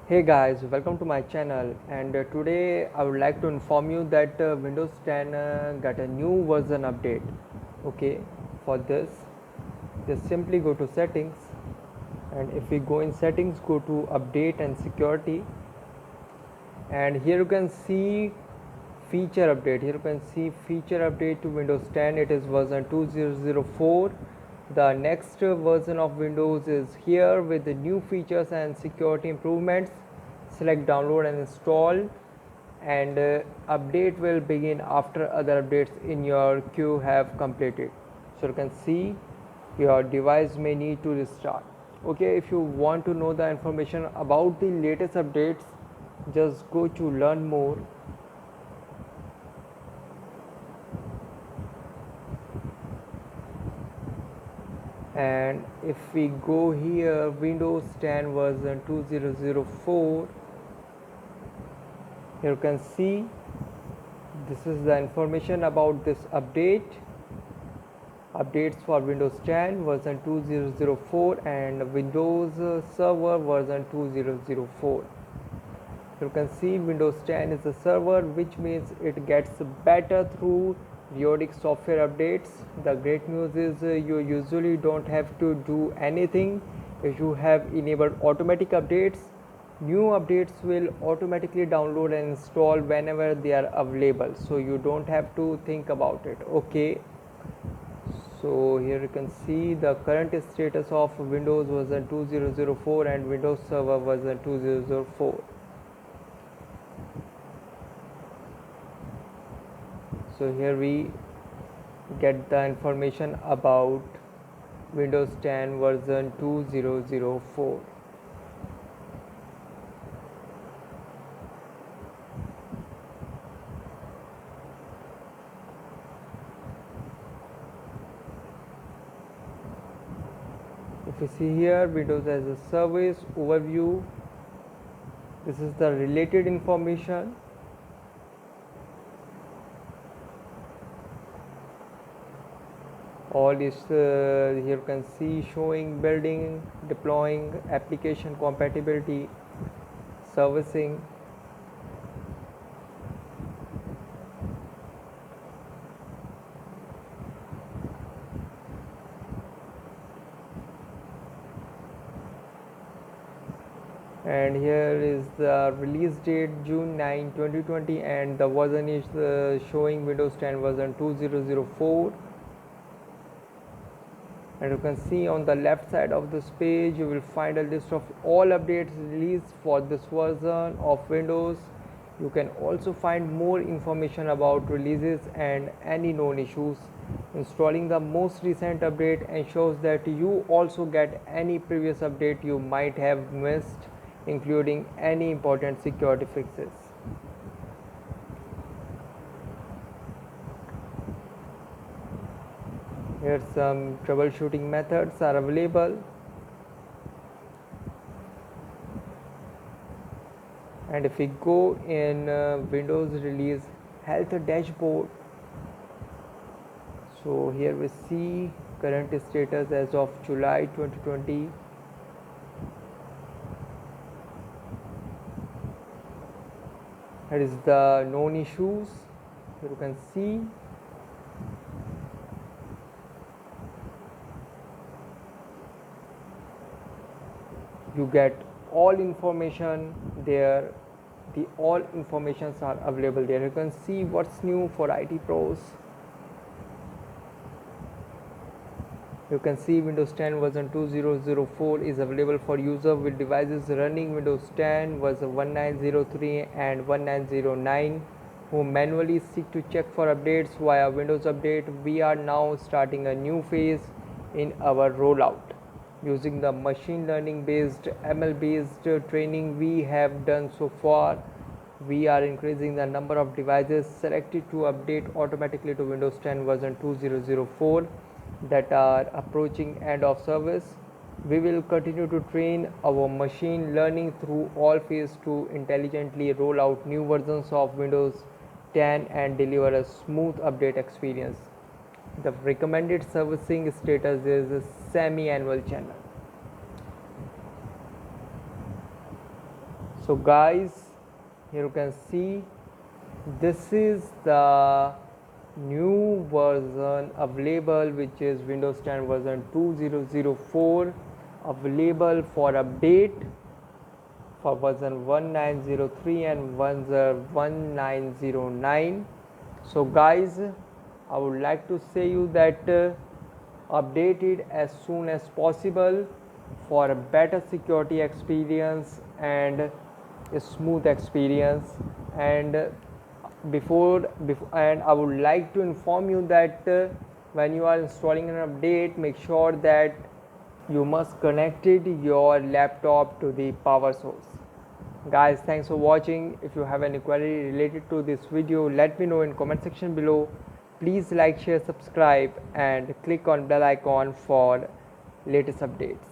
Hey guys, welcome to my channel, and today I would like to inform you that Windows 10 got a new version update. Okay, for this just simply go to settings, and if we go in settings, go to update and security, and here you can see feature update. Here you can see feature update to Windows 10. It is version 2004. The next version of Windows is here with the new features and security improvements. Select download and install, and update will begin after other updates in your queue have completed. So you can see your device may need to restart. Okay, if you want to know the information about the latest updates, just go to learn more, and if we go here Windows 10 version 2004, you can see this is the information about this updates for Windows 10 version 2004 and Windows Server version 2004. You can see Windows 10 is a server, which means it gets better through periodic software updates. The great news is you usually don't have to do anything if you have enabled automatic updates. New updates will automatically download and install whenever they are available, so you don't have to think about it. Okay, so here you can see the current status of Windows version 2004 and Windows Server version 2004. So here we get the information about Windows 10 version 2004. If you see here Windows as a service overview, this is the related information. All is here you can see showing building, deploying, application compatibility, servicing. And here is the release date June 9 2020, and the version is showing Windows 10 version 2004. And you can see on the left side of this page you will find a list of all updates released for this version of Windows. You can also find more information about releases and any known issues. Installing the most recent update ensures that you also get any previous update you might have missed, including any important security fixes. Here some troubleshooting methods are available, and if we go in Windows release health dashboard, so here we see current status as of July 2020. Here is the known issues. Here you can see you get all information there. The all informations are available there. You can see what's new for IT pros. You can see Windows 10 version 2004 is available for user with devices running Windows 10 version 1903 and 1909 who manually seek to check for updates via Windows Update. We are now starting a new phase in our rollout. Using the machine learning based ML based training we have done so far, we are increasing the number of devices selected to update automatically to Windows 10 version 2004 that are approaching end of service. We will continue to train our machine learning through all phases to intelligently roll out new versions of Windows 10 and deliver a smooth update experience. The recommended servicing status is a semi-annual channel. So guys, here you can see this is the new version available, which is Windows 10 version 2004, available for update for version 1903 and version 1909. So guys, I would like to say you that update it as soon as possible for a better security experience and a smooth experience. And before and I would like to inform you that when you are installing an update, make sure that you must connected your laptop to the power source. Guys, thanks for watching. If you have any query related to this video, let me know in comment section below. Please like, share, subscribe and click on bell icon for latest updates.